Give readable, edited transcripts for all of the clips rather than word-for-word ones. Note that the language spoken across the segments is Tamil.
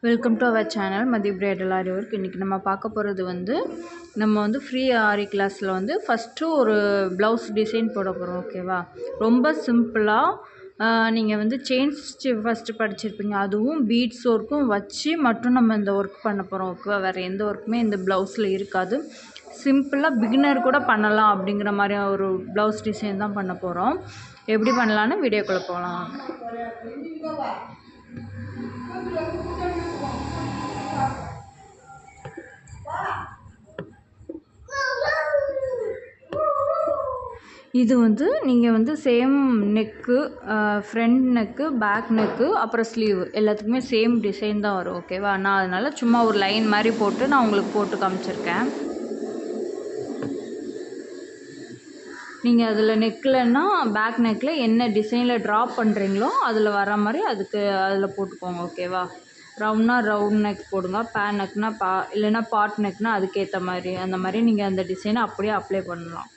Welcome to our channel Mathi bridal aari work. இன்றைக்கி நம்ம பார்க்க போகிறது நம்ம ஃப்ரீ ஆரி கிளாஸில் ஃபஸ்ட்டு ஒரு ப்ளவுஸ் டிசைன் போட போகிறோம். ஓகேவா? ரொம்ப சிம்பிளாக நீங்கள் செயின் ஸ்டிச் ஃபஸ்ட்டு படிச்சிருப்பீங்க. அதுவும் பீட்ஸ் ஒர்க்கும் வச்சு மட்டும் நம்ம இந்த ஒர்க் பண்ண போகிறோம். ஓகேவா? வேறு எந்த ஒர்க்குமே இந்த ப்ளவுஸில் இருக்காது. சிம்பிளாக பிகினர் கூட பண்ணலாம் அப்படிங்கிற மாதிரி ஒரு ப்ளவுஸ் டிசைன் தான் பண்ண போகிறோம். எப்படி பண்ணலான்னு வீடியோக்குள்ளே போகலாம். இது நீங்கள் same neck, front neck, back neck, அப்புறம் ஸ்லீவ் எல்லாத்துக்குமே சேம் டிசைன் தான் வரும். ஓகேவா? நான் அதனால் சும்மா ஒரு லைன் மாதிரி போட்டு நான் உங்களுக்கு போட்டு காமிச்சிருக்கேன். நீங்கள் அதில் நெக்கில்னா பேக் நெக்கில் என்ன டிசைனில் ட்ராப் பண்ணுறீங்களோ அதில் வர மாதிரி அதில் போட்டுக்கோங்க. ஓகேவா? ரவுண்ட்னா ரவுண்ட் நெக் போடுங்க, பேன் நெக்னா இல்லைன்னா பாட் நெக்னா அதுக்கேற்ற மாதிரி அந்த மாதிரி நீங்கள் அந்த டிசைனை அப்படியே அப்ளை பண்ணலாம்.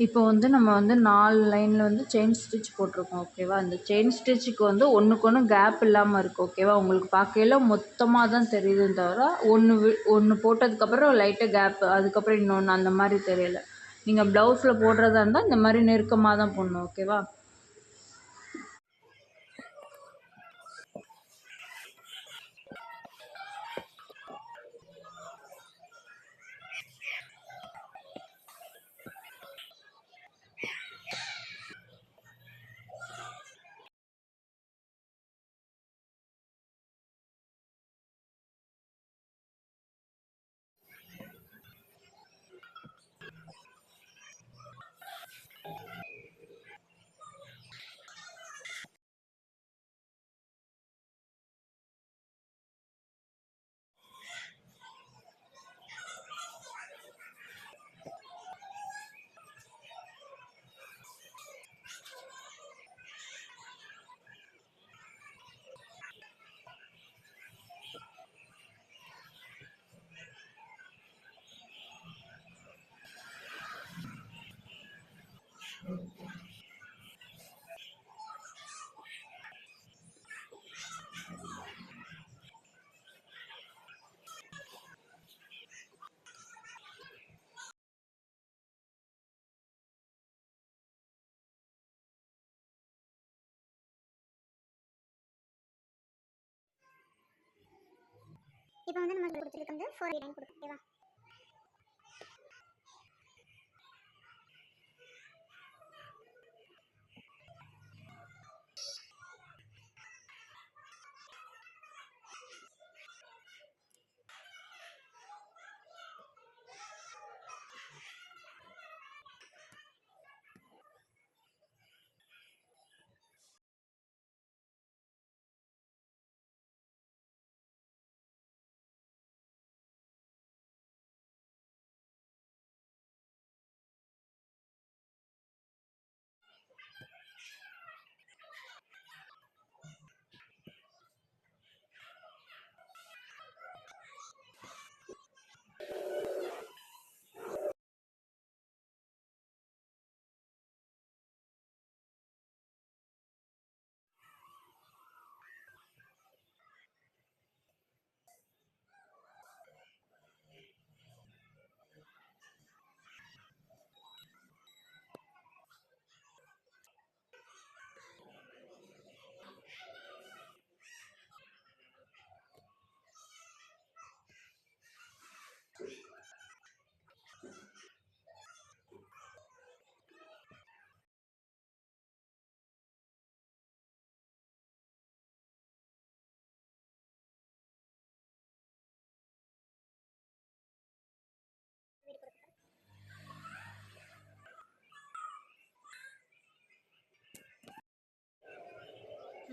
இப்போ நம்ம 4 லைனில் செயின் ஸ்டிச் போட்டிருக்கோம். ஓகேவா? அந்த செயின் ஸ்டிச்சுக்கு ஒன்றுக்கு ஒன்று கேப் இல்லாமல் இருக்குது. ஓகேவா? உங்களுக்கு பார்க்கையில மொத்தமாக தான் தெரியுதுன்னு தவிர ஒன்று போட்டதுக்கப்புறம் லைட்டாக கேப்பு, அதுக்கப்புறம் இன்னொன்று அந்த மாதிரி தெரியல. நீங்கள் ப்ளவுஸில் போடுறதா இருந்தால் இந்த மாதிரி நெருக்கமாக தான் போடணும். ஓகேவா? இப்போ வந்து நம்ம கொடுத்துருக்கு வந்து 4 லைன் கொடுக்கும். ஓகேவா?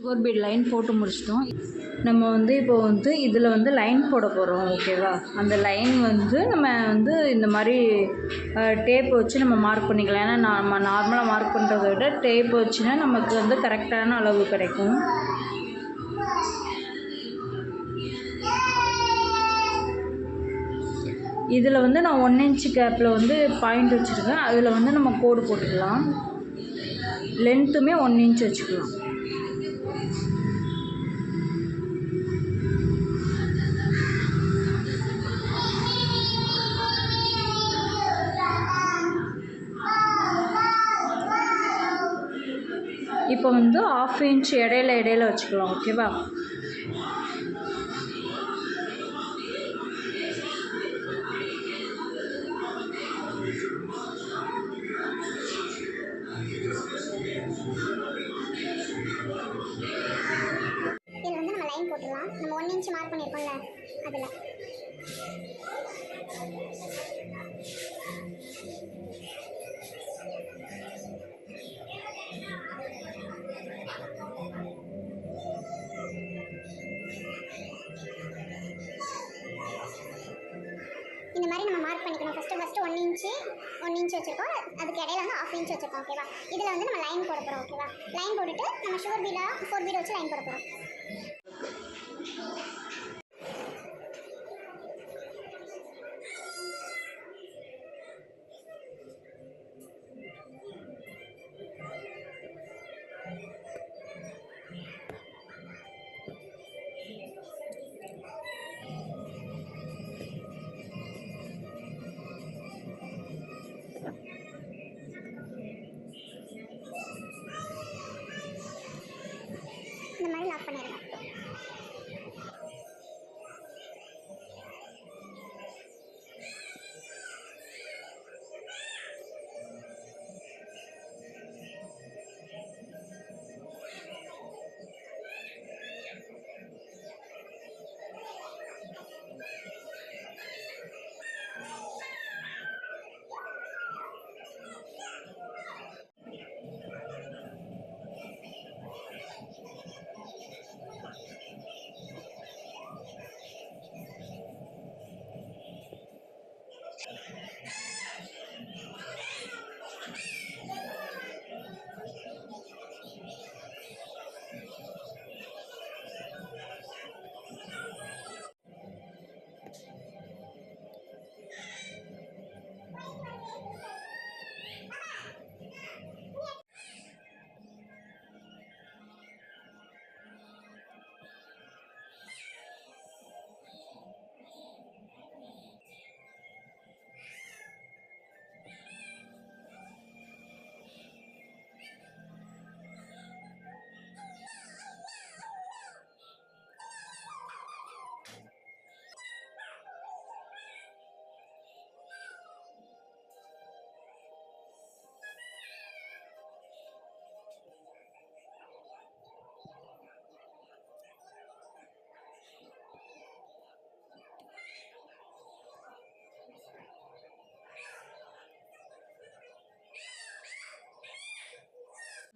சுகர் பீட் லைன் போட்டு முடிச்சிட்டோம். நம்ம வந்து இப்போ வந்து இதில் வந்து லைன் போட போகிறோம். ஓகேவா? அந்த லைன் வந்து நம்ம வந்து இந்த மாதிரி டேப் வச்சு நம்ம மார்க் பண்ணிக்கலாம். ஏன்னா நம்ம நார்மலாக மார்க் பண்ணுறத விட டேப் வச்சுன்னா நமக்கு வந்து கரெக்டான அளவு கிடைக்கும். இதில் வந்து நான் 1 இன்ச் கேப்பில் வந்து பாயிண்ட் வச்சுருக்கேன். அதில் வந்து நம்ம கோடு போட்டுக்கலாம். லென்த்துமே 1 இன்ச் வச்சுக்கலாம். இப்போ வந்து 1/2 இன்ச் இடையில வச்சுக்கலாம். ஓகேவா? இதில் வந்து நம்ம லைன் போட்டுடலாம். நம்ம 1 இன்ச் மார்க் பண்ணியிருக்கோம்ல அதில். இந்த மாதிரி நம்ம மார்க் பண்ணிக்கணும். ஃபஸ்ட்டு 1 இன்ச் வச்சுருக்கோம். அதுக்கு இடையில வந்து 1/2 இன்ச் வச்சுருக்கோம். ஓகேவா? இதில் வந்து நம்ம லைன் போட போகிறோம். ஓகேவா? லைன் போட்டுட்டு நம்ம சுகர் பீடாக 4 பீட் வச்சு லைன் போட போகிறோம். இந்த மாதிரி லாக் பண்ணிடுங்க.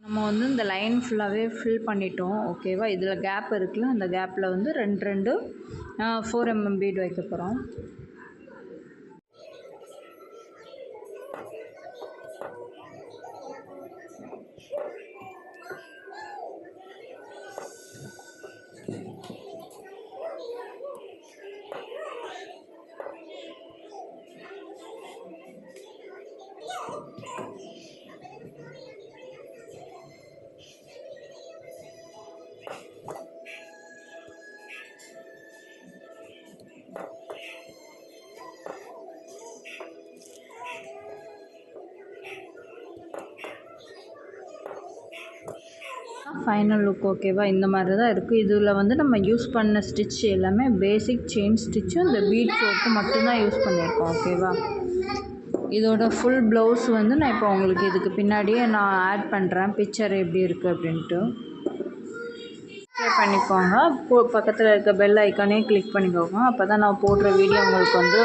நம்ம வந்து இந்த லைன் ஃபுல்லாகவே ஃபில் பண்ணிட்டோம் ஓகேவா. இதில் கேப் இருக்குல்ல, அந்த கேப்பில் வந்து 2 4 mm பீட் வைக்க போகிறோம். ஃபைனல் லுக் ஓகேவா. இந்த மாதிரி தான் இருக்குது. இதில் வந்து நம்ம யூஸ் பண்ண ஸ்டிச் எல்லாமே பேசிக் செயின் ஸ்டிச்சும் இந்த பீட் ஒர்க்கு மட்டும்தான் யூஸ் பண்ணியிருக்கோம் ஓகேவா. இதோட ஃபுல் ப்ளவுஸ் வந்து நான் இப்போ உங்களுக்கு இதுக்கு பின்னாடியே நான் ஆட் பண்ணுறேன், பிக்சர் எப்படி இருக்குது அப்படின்ட்டு. சப்ஸ்கிரைப் பண்ணிக்கோங்க, பக்கத்தில் இருக்க பெல் ஐக்கானே கிளிக் பண்ணிக்கோங்க. அப்போ தான் நான் போடுற வீடியோ உங்களுக்கு வந்து